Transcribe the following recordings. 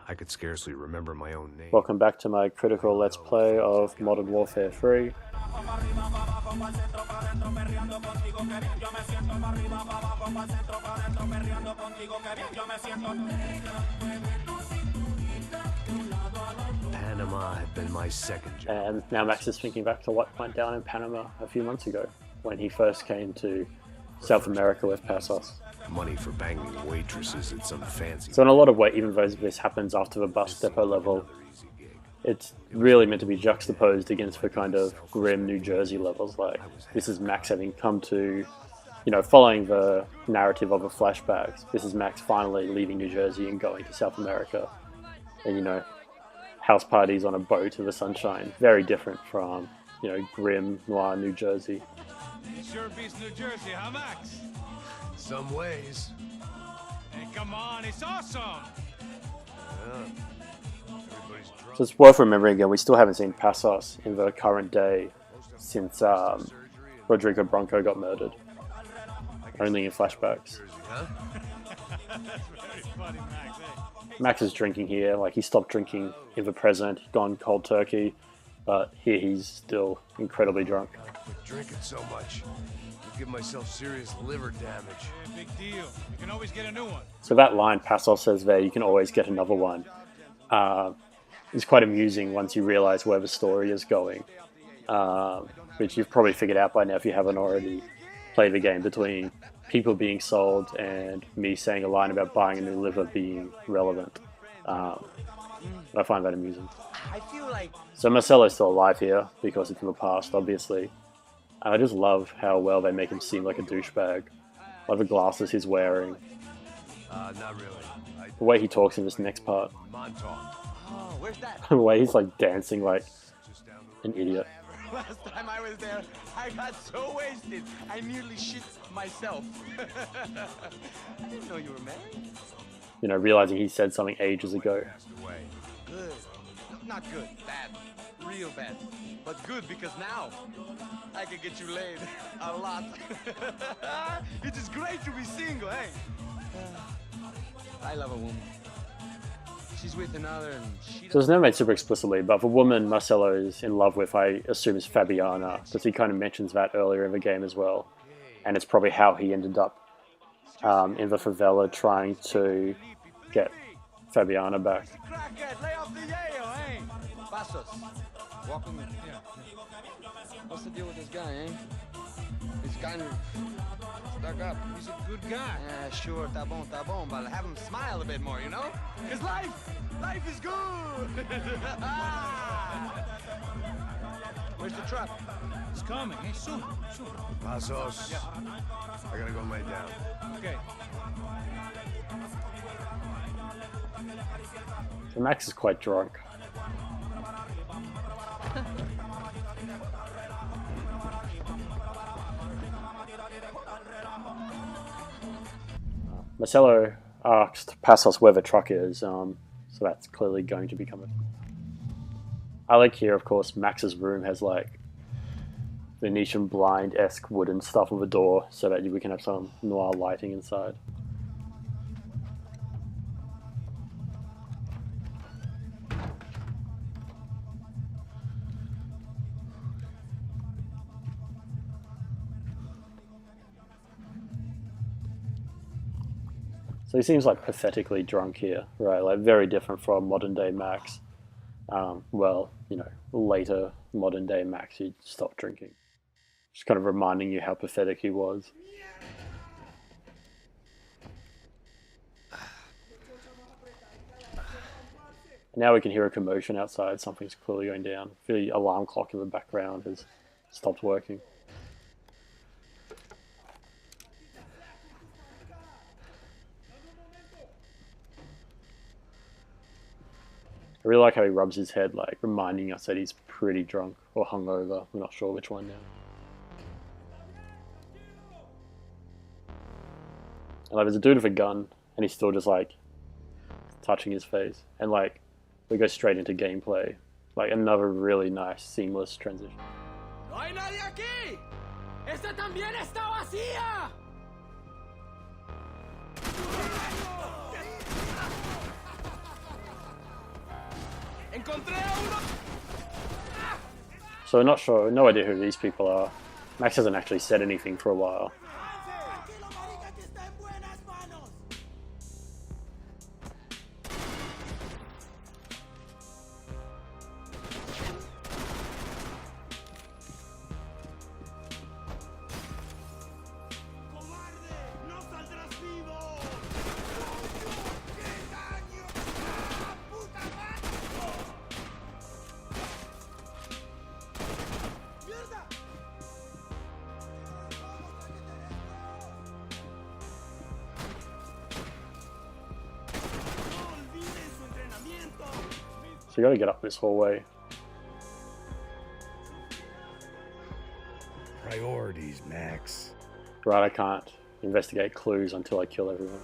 I could scarcely remember my own name. Welcome back to my critical Let's Play of Modern Warfare 3. Panama had been my second job. And now Max is thinking back to what went down in Panama a few months ago, when he first came to South America with Passos. Money for banging waitresses at some fancy... So in a lot of ways, even though this happens after the bus depot level, it's really meant to be juxtaposed against the kind of grim New Jersey levels. Like, this is Max having come to, following the narrative of the flashbacks. This is Max finally leaving New Jersey and going to South America. And, house parties on a boat in the sunshine. Very different from, grim, noir New Jersey. Sure beats New Jersey, huh, Max? Some ways. Hey, come on, it's awesome! Everybody's drunk. So it's worth remembering again, we still haven't seen Passos in the current day since Rodrigo Bronco got murdered. Only in flashbacks. Huh? That's very funny, Max. Hey. Max is drinking here, like he stopped drinking in the present, gone cold turkey, but here he's still incredibly drunk. Quit drinking so much. I give myself serious liver damage. Yeah, big deal. You can always get a new one. So that line Passos says there, you can always get another one, is quite amusing once you realize where the story is going, which you've probably figured out by now if you haven't already played the game, between people being sold and me saying a line about buying a new liver being relevant. I find that amusing. I feel like So Marcelo's still alive here because it's in the past, obviously. I just love how well they make him seem like a douchebag. Like the glasses he's wearing, Not really. the way he talks in this next part, Montauk. oh, where's that? the way he's like dancing like an idiot. Last time I was there, I got so wasted, I nearly shit myself. I didn't know you were married. Realizing he said something ages ago. Passed away. Good. Not good. Bad. Real bad. But good because now I can get you laid a lot. It is great to be single, hey? I love a woman. She's with another and she So it's never made super explicitly, but the woman Marcelo is in love with, I assume, is Fabiana, because he kind of mentions that earlier in the game as well. And it's probably how he ended up in the favela trying to get Fabiana back. crackhead, lay off the yayo, hey? Passos. Welcome. Yeah. What's the deal with this guy, eh? He's kind of stuck up. He's a good guy. Yeah, sure, tá bom, but have him smile a bit more, Because life is good! Where's the truck? It's coming. Hey, soon. Passos. Yeah. I gotta go lay down. Okay. So Max is quite drunk. Marcelo asked Passos where the truck is, so that's clearly going to become it. I like here, of course, Max's room has like Venetian blind-esque wooden stuff on the door so that we can have some noir lighting inside. So he seems like pathetically drunk here, right? Like very different from modern day Max. Later modern day Max, he stopped drinking. Just kind of reminding you how pathetic he was. Now we can hear a commotion outside. Something's clearly going down. The alarm clock in the background has stopped working. I really like how he rubs his head, like reminding us that he's pretty drunk or hungover. We're not sure which one now. And like, there's a dude with a gun, and he's still just like touching his face, and like we go straight into gameplay. Like another really nice, seamless transition. No hay nadie aquí. Esta también está vacía. So I'm not sure, no idea who these people are. Max hasn't actually said anything for a while. So you gotta get up this hallway. Priorities, Max. Right, I can't investigate clues until I kill everyone.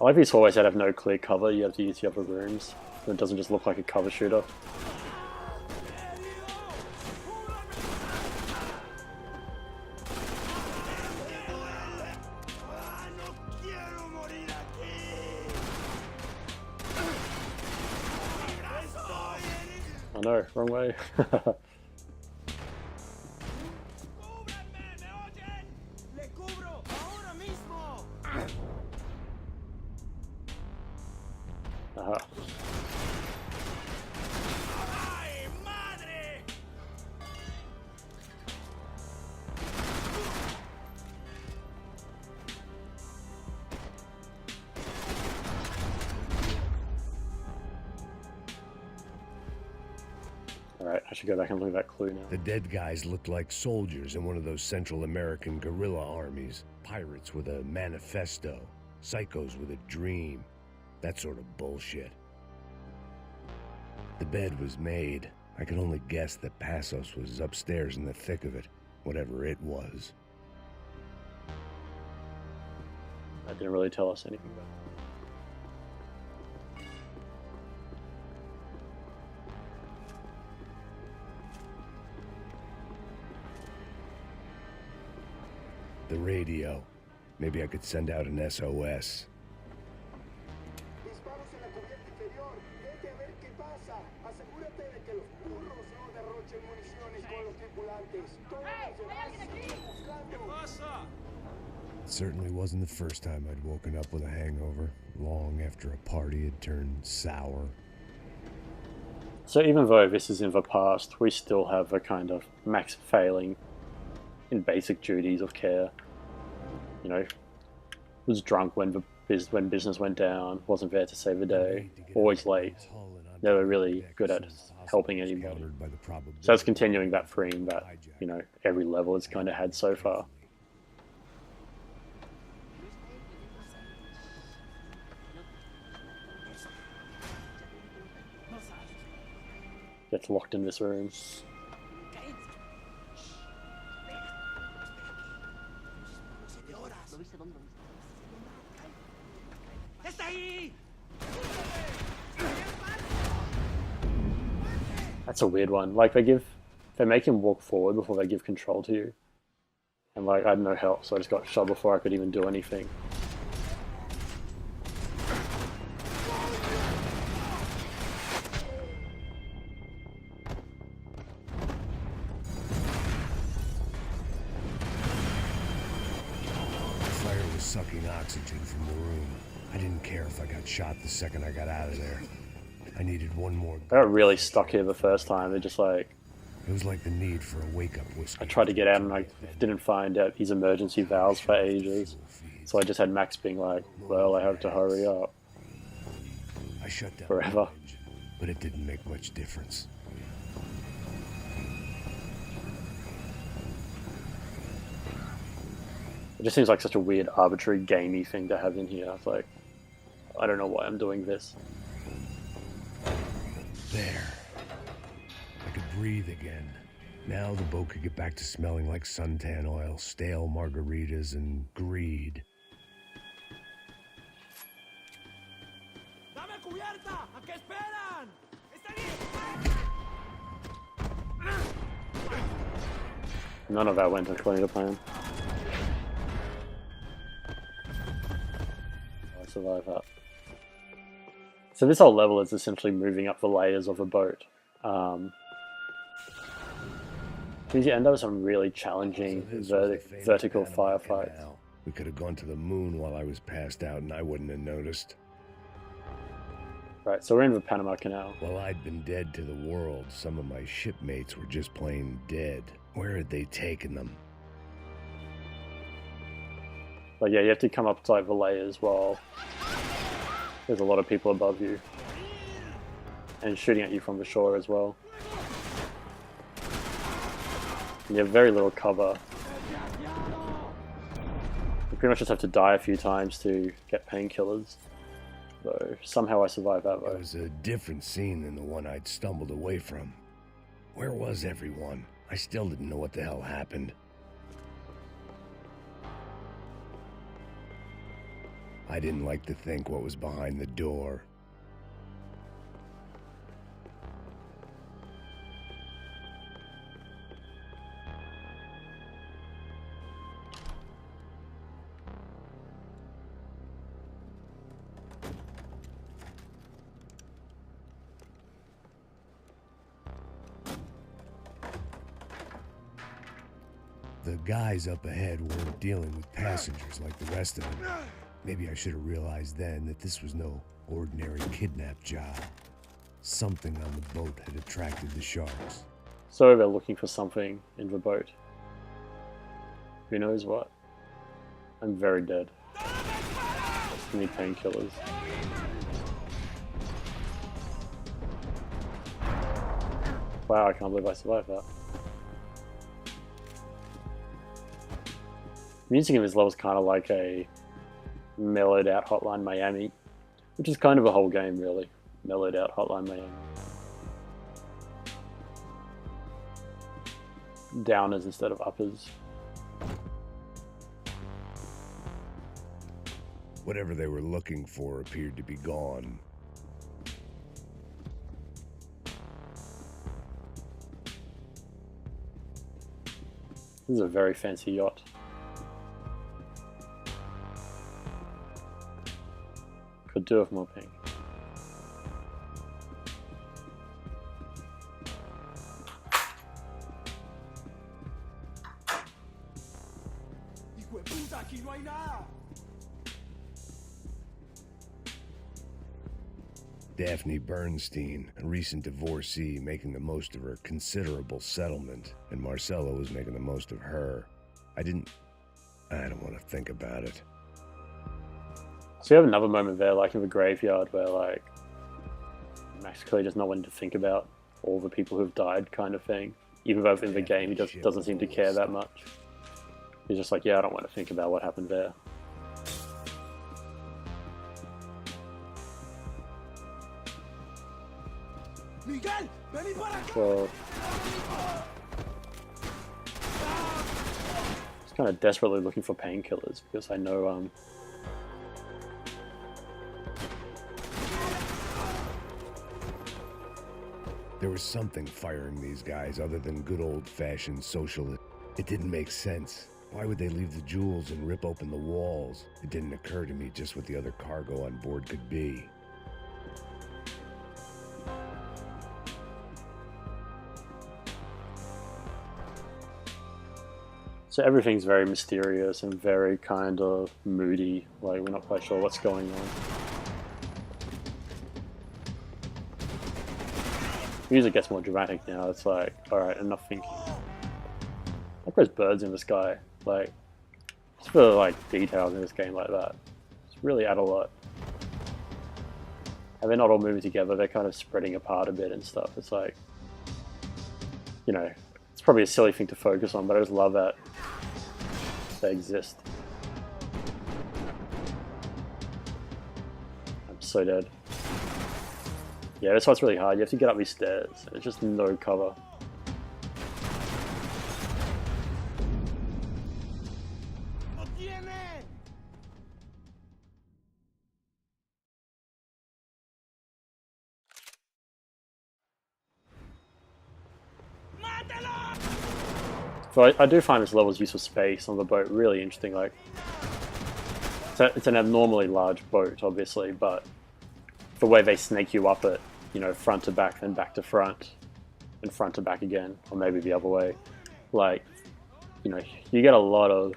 I like these hallways that have no clear cover, you have to use the other rooms. So it doesn't just look like a cover shooter. Oh no, wrong way. Aha. Alright, I should go back and look at that clue now. The dead guys looked like soldiers in one of those Central American guerrilla armies. Pirates with a manifesto. Psychos with a dream. That sort of bullshit. The bed was made. I could only guess that Passos was upstairs in the thick of it, whatever it was. That didn't really tell us anything about it. The radio. Maybe I could send out an SOS. Disparos en la cubierta inferior. Vete a ver qué pasa. Asegúrate de que los burros no derrochen municiones con los tripulantes. Todos los demás siguen buscando. It certainly wasn't the first time I'd woken up with a hangover, long after a party had turned sour. So even though this is in the past, we still have a kind of Max failing in basic duties of care. You know, was drunk when business went down, wasn't there to save the day, always late, never really good at helping anybody. So it's continuing that theme that, you know, every level has kind of had so far. Gets locked in this room. That's a weird one. Like they make him walk forward before they give control to you. And like, I had no help, so I just got shot before I could even do anything. Sucking oxygen from the room. I didn't care if I got shot the second I got out of there. I needed one more. I got really stuck here the first time. They're just like... It was like the need for a wake-up whiskey. I tried to get out and I didn't find out his emergency valves for ages. So I just had Max being like, well, I have to hurry up. I shut down forever. But it didn't make much difference. It just seems like such a weird, arbitrary, gamey thing to have in here. It's like, I don't know why I'm doing this. There. I could breathe again. Now the boat could get back to smelling like suntan oil, stale margaritas, and greed. None of that went according to plan. I survived that. So this whole level is essentially moving up the layers of a boat. Because you end up with some really challenging vertical firefights. We could have gone to the moon while I was passed out and I wouldn't have noticed. Right, so we're in the Panama Canal. While I'd been dead to the world, some of my shipmates were just plain dead. Where had they taken them? But yeah, you have to come up to like the layers while there's a lot of people above you. And shooting at you from the shore as well. And you have very little cover. You pretty much just have to die a few times to get painkillers. So somehow I survived that though. It was a different scene than the one I'd stumbled away from. Where was everyone? I still didn't know what the hell happened. I didn't like to think what was behind the door. The guys up ahead weren't dealing with passengers like the rest of them. Maybe I should have realized then that this was no ordinary kidnap job. Something on the boat had attracted the sharks. So they're looking for something in the boat. Who knows what? I'm very dead. I need painkillers. Wow, I can't believe I survived that. Music in this level is kind of like a mellowed out Hotline Miami, which is kind of a whole game really. Mellowed out Hotline Miami. Downers instead of uppers. Whatever they were looking for appeared to be gone. This is a very fancy yacht. Could do with more pink. ¡Hijo de puta, aquí no hay nada! Daphne Bernstein, a recent divorcee, making the most of her considerable settlement, and Marcelo was making the most of her. I don't want to think about it. So you have another moment there, like in the graveyard, where like Max clearly does not want to think about all the people who've died, kind of thing. Even though in the game he just doesn't seem to care that much. He's just like, yeah, I don't want to think about what happened there. Miguel, vení para acá. Well, just kind of desperately looking for painkillers because I know There was something firing these guys other than good old-fashioned social. It didn't make sense. Why would they leave the jewels and rip open the walls? It didn't occur to me just what the other cargo on board could be. so everything's very mysterious and very kind of moody. Like we're not quite sure what's going on. Music gets more dramatic now. It's like, alright, enough thinking. Like there's birds in the sky. Like, just for like details in this game like that. It's really add a lot. And they're not all moving together, they're kind of spreading apart a bit and stuff. It's like, you know, it's probably a silly thing to focus on, but I just love that they exist. I'm so dead. Yeah, this one's really hard. You have to get up these stairs. There's just no cover. ¡Lo tiene! So I do find this level's use of space on the boat really interesting. Like, it's an abnormally large boat, obviously, but the way they snake you up it, you know, front to back, then back to front, and front to back again, or maybe the other way. Like, you know, you get a lot of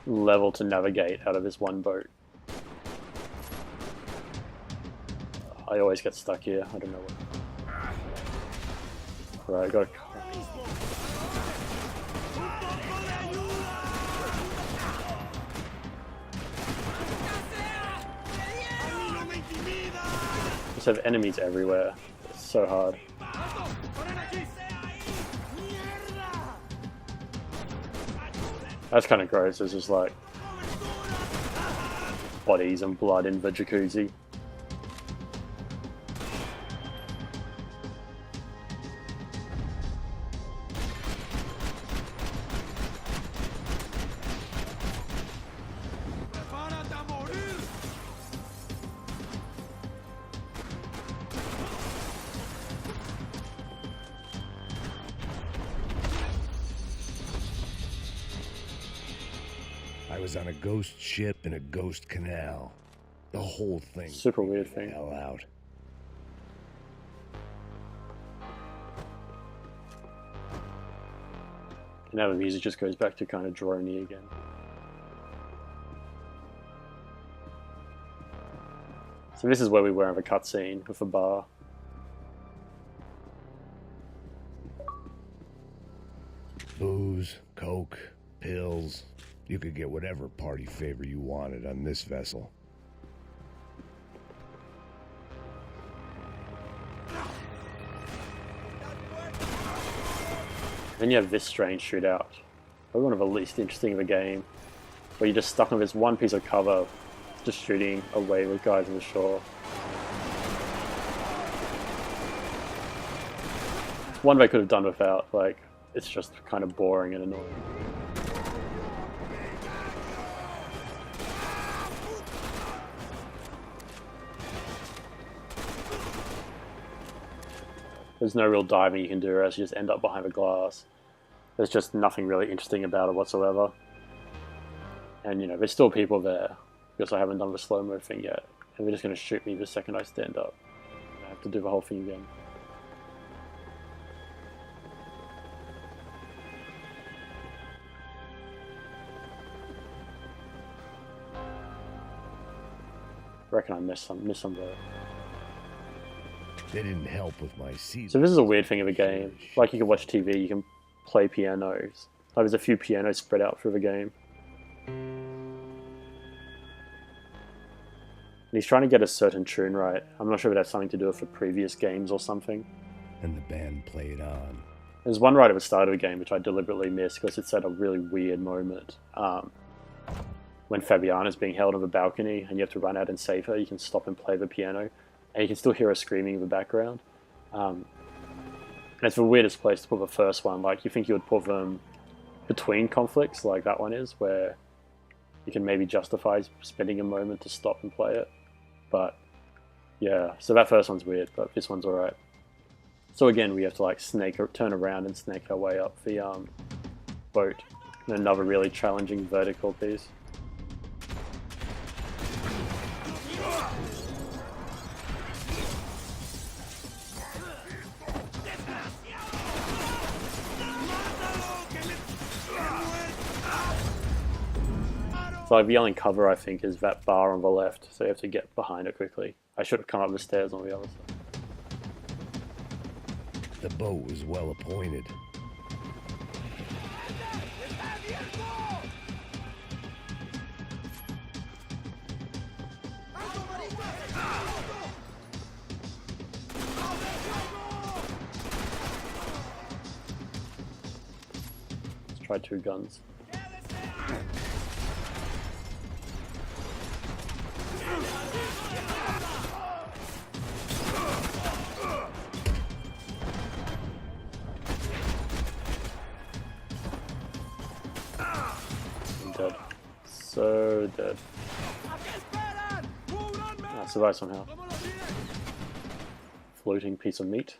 level to navigate out of this one boat. I always get stuck here. I don't know what. Right, I got a car. Just have enemies everywhere. It's so hard. That's kind of gross. It's just like bodies and blood in the jacuzzi. I was on a ghost ship in a ghost canal. The whole thing. Super weird thing. Hell out. And now the music just goes back to kind of droney again. So this is where we were in the cutscene with the bar. Booze, coke, pills. You could get whatever party favor you wanted on this vessel. Then you have this strange shootout. Probably one of the least interesting of the game. Where you're just stuck on this one piece of cover, just shooting away with guys on the shore. One they could have done without, like, it's just kind of boring and annoying. There's no real diving you can do, or else you just end up behind the glass. There's just nothing really interesting about it whatsoever. And, you know, there's still people there, because I haven't done the slow-mo thing yet. And they're just going to shoot me the second I stand up. I have to do the whole thing again. I reckon I missed some there. They didn't help with my season. So this is a weird thing of the game. Like, you can watch TV, you can play pianos. Like, there's a few pianos spread out through the game. And he's trying to get a certain tune right. I'm not sure if that's something to do with the previous games or something. And the band played on. There's one right at the start of the game which I deliberately missed because it's at a really weird moment. When Fabiana's being held on the balcony and you have to run out and save her, you can stop and play the piano. And you can still hear her screaming in the background. And it's the weirdest place to put the first one. Like, you think you would put them between conflicts, like that one is, where you can maybe justify spending a moment to stop and play it. But, yeah, so that first one's weird, but this one's alright. So again, we have to, like, turn around and snake our way up the boat. And another really challenging vertical piece. So like, the only cover, I think, is that bar on the left, so you have to get behind it quickly. I should have come up the stairs on the other side. The boat was well appointed. Let's try 2 guns. Dead. So dead. I survived somehow. Floating piece of meat.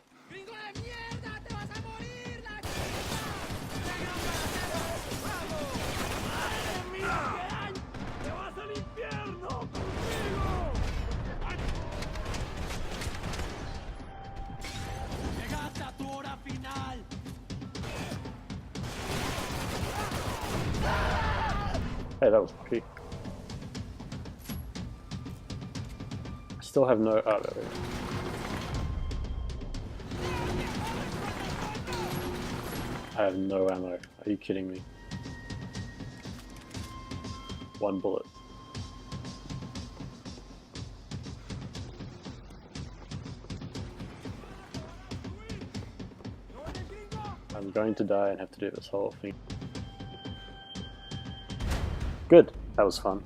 Hey, that was lucky. Still have no. Oh, there we go. I have no ammo. Are you kidding me? One bullet. I'm going to die and have to do this whole thing. Good. That was fun.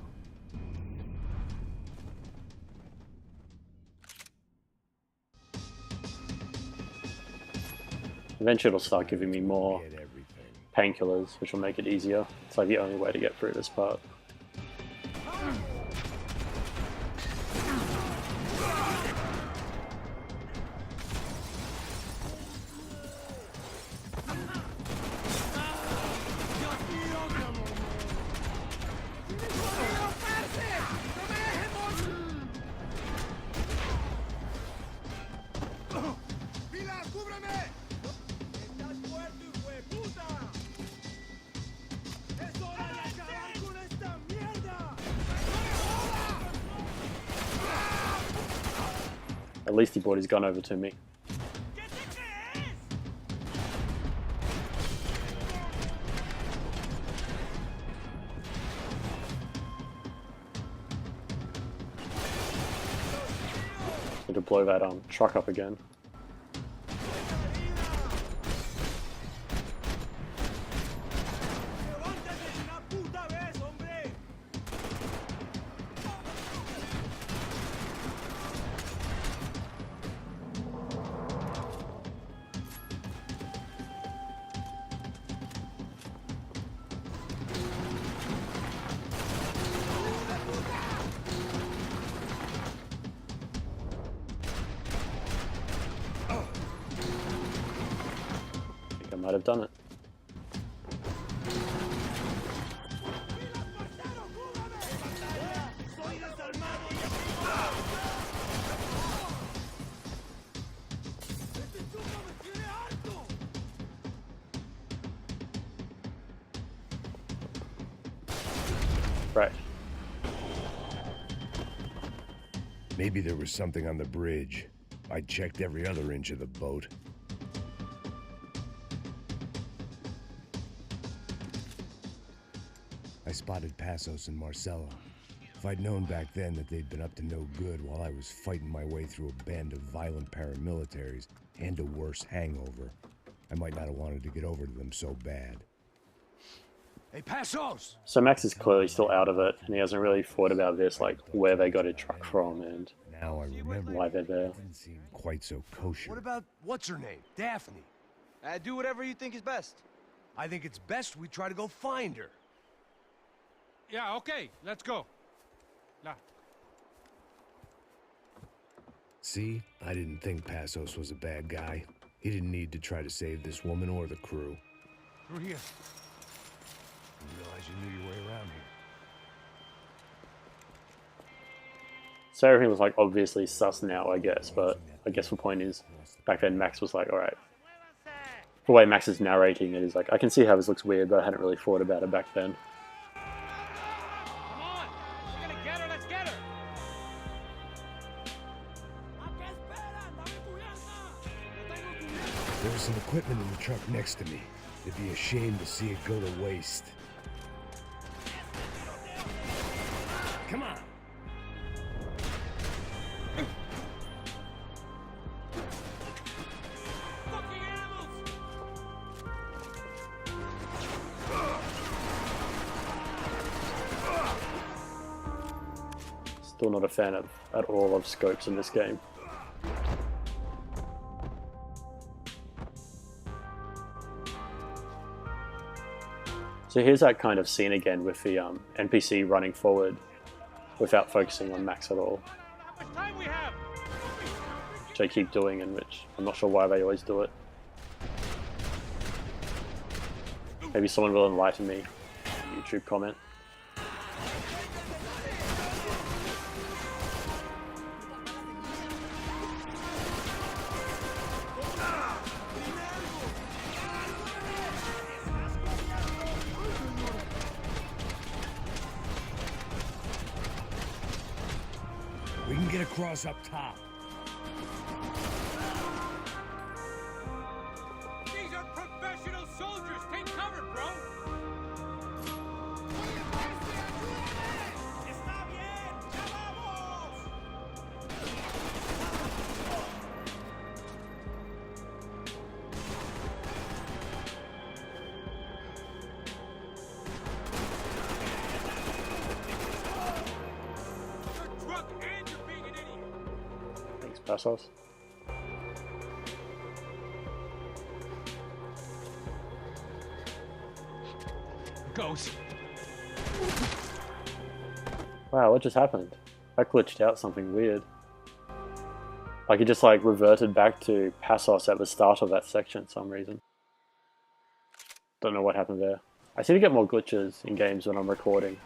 Eventually it'll start giving me more Get everything. painkillers, which will make it easier. It's like the only way to get through this part. At least he brought his gun over to me. So to blow that truck up again. I might have done it. Right. Maybe there was something on the bridge. I checked every other inch of the boat. I spotted Passos and Marcella. If I'd known back then that they'd been up to no good while I was fighting my way through a band of violent paramilitaries and a worse hangover, I might not have wanted to get over to them so bad. Hey, Passos! So Max is clearly still out of it, and he hasn't really thought about this, like where they got a truck from and Now I remember why they're there. it didn't seem quite so kosher. What about, what's her name? Daphne. Do whatever you think is best. I think it's best we try to go find her. Yeah, okay, let's go. La. See, I didn't think Passos was a bad guy. He didn't need to try to save this woman or the crew. Through here. Didn't realize you knew your way around here. So everything was like obviously sus now, I guess, but I guess the point is, back then Max was like, alright. The way Max is narrating it is like, I can see how this looks weird, but I hadn't really thought about it back then. Come on, we're gonna get her, let's get her. There was some equipment in the truck next to me. It'd be a shame to see it go to waste. Come on! Still not a fan of at all of scopes in this game. So here's that kind of scene again with the NPC running forward without focusing on Max at all, How much time we have? which I keep doing and which I'm not sure why they always do it. Maybe someone will enlighten me. YouTube comment. We can get across up top. These are professional soldiers. Take cover, bro. Está bien. Ya vamos. You're drunk and you're being an idiot. Thanks, Passos. Goes. Wow, what just happened? I glitched out something weird. Like it just like reverted back to Passos at the start of that section for some reason. Don't know what happened there. I seem to get more glitches in games when I'm recording.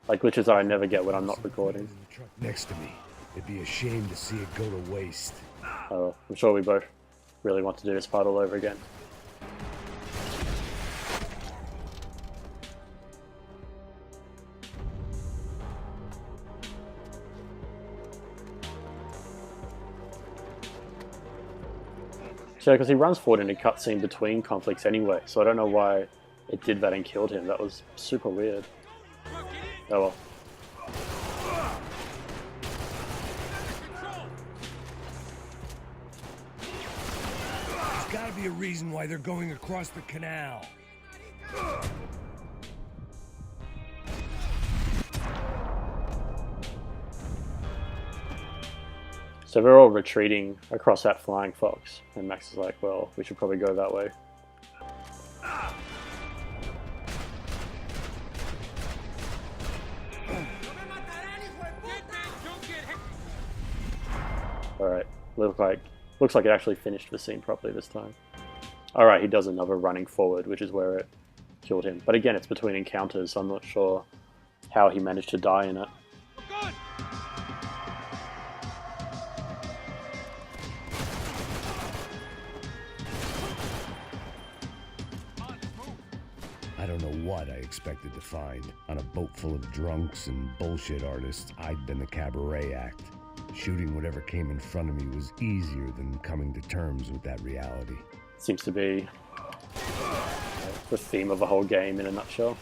Like glitches that I never get when I'm not recording. In the truck next to me. It'd be a shame to see it go to waste. Oh, I'm sure we both really want to do this part all over again. Yeah, because he runs forward in a cutscene between conflicts anyway, so I don't know why it did that and killed him. That was super weird. Oh well. There's gotta be a reason why they're going across the canal. So they're all retreating across that flying fox, and Max is like, well, we should probably go that way. Alright, looks like it actually finished the scene properly this time. Alright, he does another running forward, which is where it killed him. But again, it's between encounters, so I'm not sure how he managed to die in it. Good. I don't know what I expected to find. On a boat full of drunks and bullshit artists, I'd been the cabaret act. Shooting whatever came in front of me was easier than coming to terms with that reality. Seems to be the theme of the whole game in a nutshell.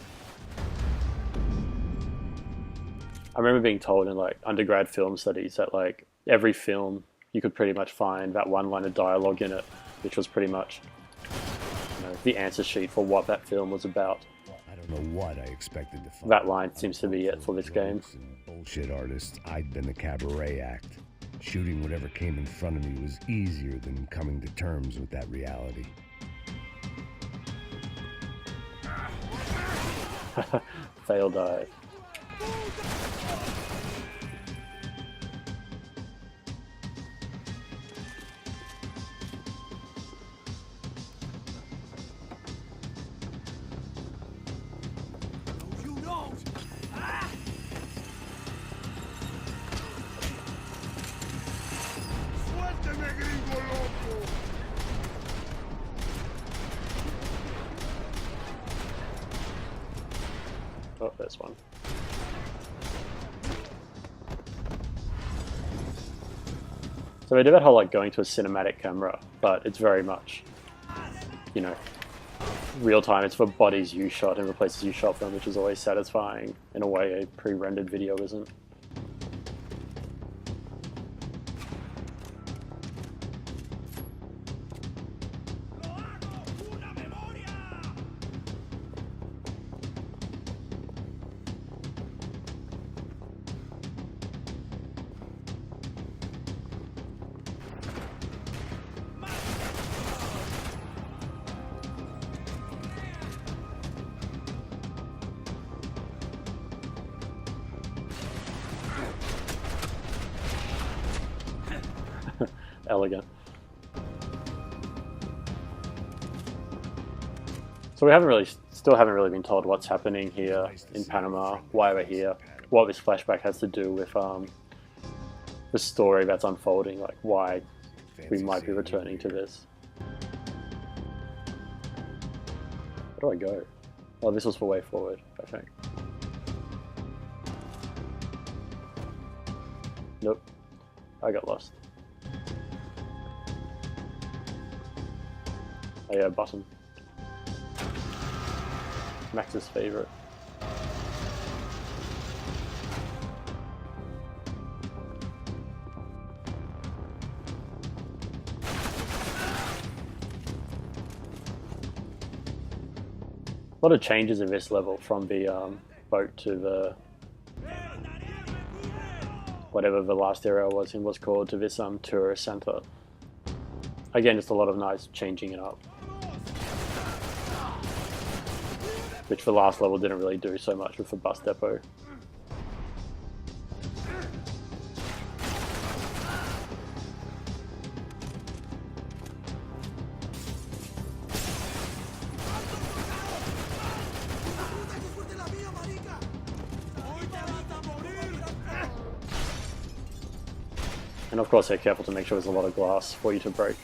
I remember being told in like undergrad film studies that like every film you could pretty much find that one line of dialogue in it, which was pretty much the answer sheet for what that film was about. I don't know what I expected to find. That line seems to be it for this game. Drunks and bullshit artists, I'd been the cabaret act. Shooting whatever came in front of me was easier than coming to terms with that reality. Fail dive. You don't. Ah! ¡Suélteme, gringo loco! Oh, there's one. So they do that whole like going to a cinematic camera, but it's very much, you know, real time. It's for bodies you shot and the places you shot them, which is always satisfying in a way a pre-rendered video isn't. Elegant. So we still haven't really been told what's happening here in Panama, why we're here, what this flashback has to do with the story that's unfolding, like why we might be returning to this. Where do I go? Oh, this was for way forward, I think. Nope. I got lost. Oh yeah, button. Max's favorite. A lot of changes in this level from the boat to the whatever the last area was called to this tourist center. Again, just a lot of nice changing it up, which the last level didn't really do so much with the bus depot. And of course, they're careful to make sure there's a lot of glass for you to break.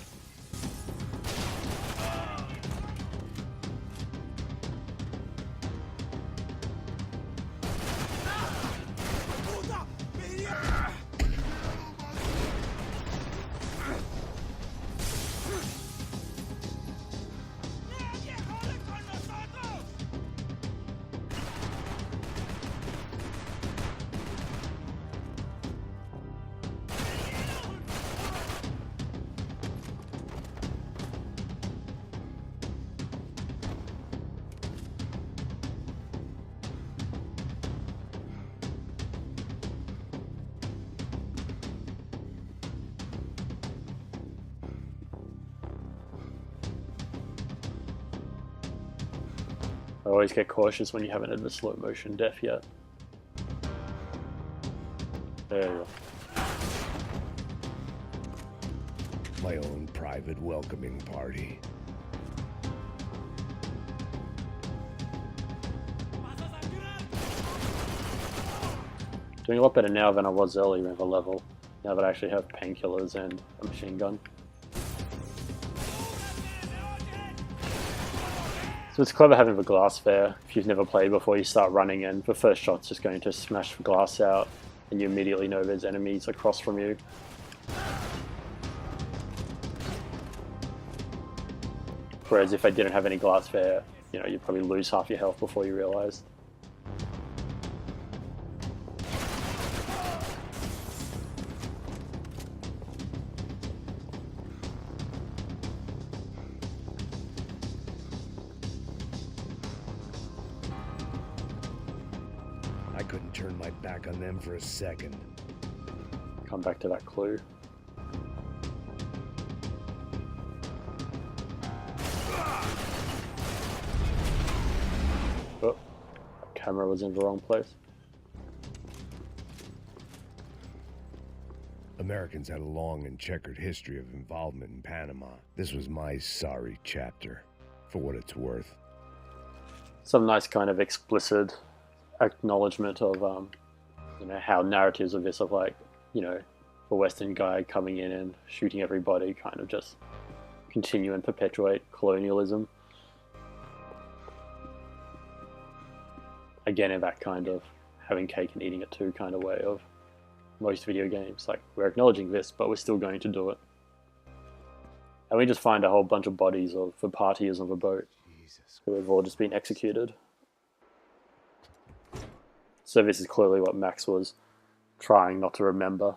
I always get cautious when you haven't had the slow motion death yet. There you go. My own private welcoming party. Doing a lot better now than I was earlier in the level, now that I actually have painkillers and a machine gun. So it's clever having the glass there. If you've never played before, you start running and the first shot's just going to smash the glass out and you immediately know there's enemies across from you. Whereas if I didn't have any glass there, you know, you'd probably lose half your health before you realized. I couldn't turn my back on them for a second. Come back to that clue. Oh, camera was in the wrong place. Americans had a long and checkered history of involvement in Panama. This was my sorry chapter, for what it's worth. Some nice kind of explicit acknowledgement of, you know, how narratives of this of like, you know, a Western guy coming in and shooting everybody kind of just continue and perpetuate colonialism. Again, in that kind of having cake and eating it too kind of way of most video games. Like, we're acknowledging this, but we're still going to do it. And we just find a whole bunch of bodies of the partiers on the boat who have all just been executed. So this is clearly what Max was trying not to remember.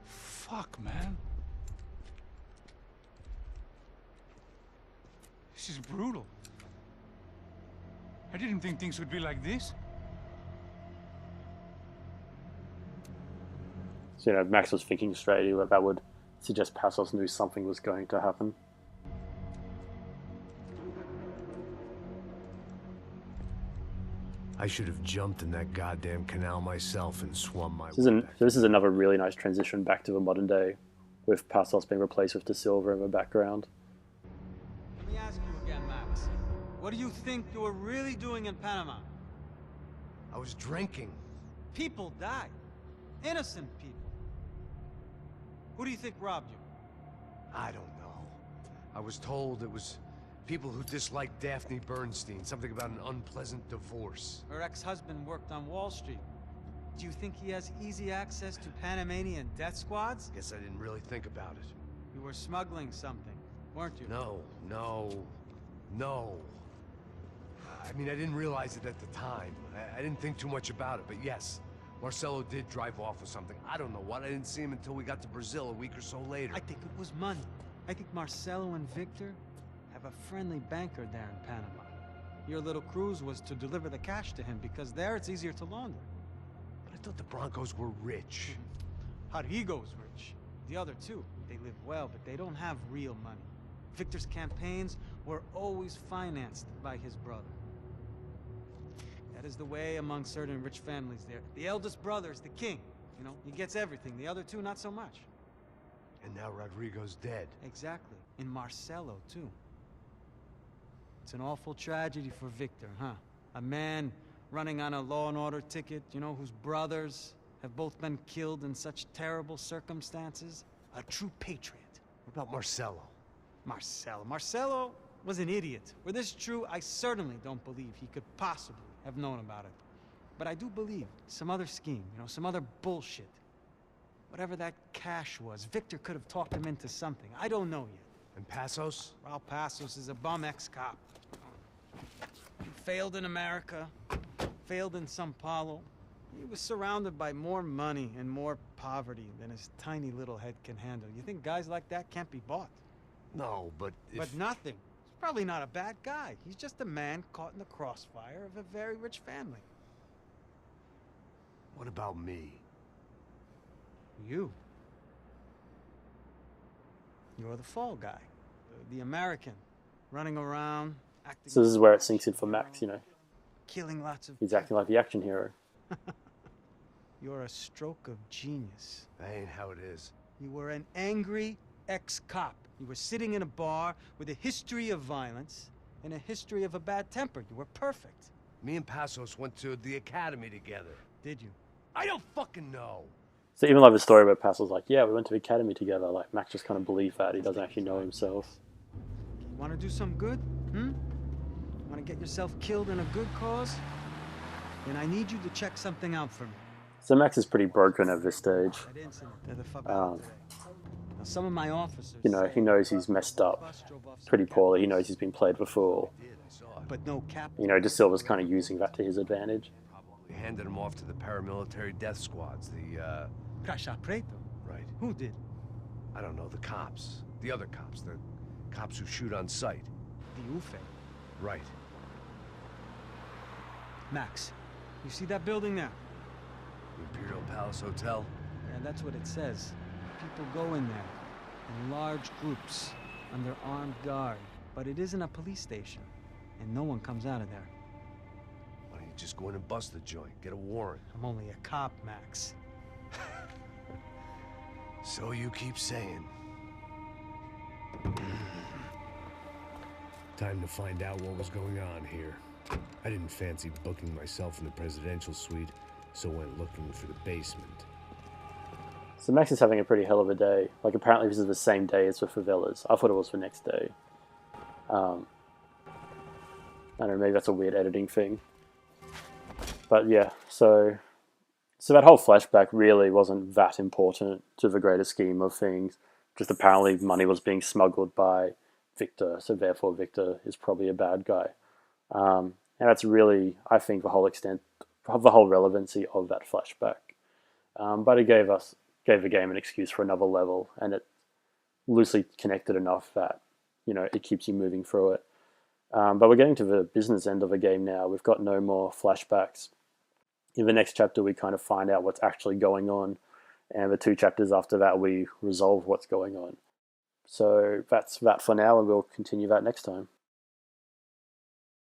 Fuck, man. This is brutal. I didn't think things would be like this. So, you know, Max was thinking straight away that would suggest Passos knew something was going to happen. I should have jumped in that goddamn canal myself and swum my way back. So this is another really nice transition back to the modern day, with Passos being replaced with De Silva in the background. Let me ask you again, Max. What do you think you were really doing in Panama? I was drinking. People died. Innocent people. Who do you think robbed you? I don't know. I was told it was people who disliked Daphne Bernstein, something about an unpleasant divorce. Her ex-husband worked on Wall Street. Do you think he has easy access to Panamanian death squads? Guess I didn't really think about it. You were smuggling something, weren't you? No. I mean, I didn't realize it at the time. I didn't think too much about it, but yes, Marcelo did drive off with something. I don't know what. I didn't see him until we got to Brazil a week or so later. I think it was money. I think Marcelo and Victor have a friendly banker there in Panama. Your little cruise was to deliver the cash to him because there it's easier to launder. But I thought the Broncos were rich. Rodrigo's rich. The other two, they live well, but they don't have real money. Victor's campaigns were always financed by his brother. That is the way among certain rich families there. The eldest brother is the king. You know, he gets everything. The other two, not so much. And now Rodrigo's dead. Exactly. And Marcelo, too. It's an awful tragedy for Victor, huh? A man running on a law and order ticket, you know, whose brothers have both been killed in such terrible circumstances. A true patriot. What about Marcelo? Marcelo was an idiot. Were this true, I certainly don't believe he could possibly have known about it. But I do believe some other scheme, you know, some other bullshit. Whatever that cash was, Victor could have talked him into something. I don't know yet. And Passos? Raul Passos is a bum ex-cop. He failed in America, failed in Sao Paulo. He was surrounded by more money and more poverty than his tiny little head can handle. You think guys like that can't be bought? No, but if... But nothing. He's probably not a bad guy. He's just a man caught in the crossfire of a very rich family. What about me? You. You're the fall guy. The American. Running around, acting... So this is where it sinks in for Max, you know. Killing lots of... He's acting like the action hero. You're a stroke of genius. That ain't how it is. You were an angry ex-cop. You were sitting in a bar with a history of violence and a history of a bad temper. You were perfect. Me and Passos went to the academy together. Did you? I don't fucking know. So even like the story where Passos like, yeah, we went to the academy together, like Max just kind of believed that. He doesn't actually know himself. You want to do some good? Want to get yourself killed in a good cause? Then I need you to check something out for me. So Max is pretty broken at this stage. That incident that the fuck out today. Now, some of my officers You know, he knows he's messed up pretty poorly. He knows he's been played before. But no cap. You know, De Silva's kind of using that to his advantage. We handed him off to the paramilitary death squads, the, Caixa Preto. Right. Who did? I don't know, the cops. The other cops. The cops who shoot on sight. The UFE. Right. Max, you see that building there? The Imperial Palace Hotel? Yeah, that's what it says. People go in there in large groups under armed guard. But it isn't a police station, and no one comes out of there. Why don't you just go in and bust the joint? Get a warrant. I'm only a cop, Max. So you keep saying. Time to find out what was going on here. I didn't fancy booking myself in the presidential suite, so went looking for the basement. So Max is having a pretty hell of a day. Like, apparently this is the same day as the favelas. I thought it was the next day. I don't know, maybe that's a weird editing thing. But yeah, so that whole flashback really wasn't that important to the greater scheme of things. Just apparently money was being smuggled by Victor, so therefore Victor is probably a bad guy. And that's really, I think, the whole extent of the whole relevancy of that flashback. But it gave the game an excuse for another level, and it loosely connected enough that, you know, it keeps you moving through it. But we're getting to the business end of the game now. We've got no more flashbacks. In the next chapter, we kind of find out what's actually going on, and the 2 chapters after that, we resolve what's going on. So that's that for now, and we'll continue that next time.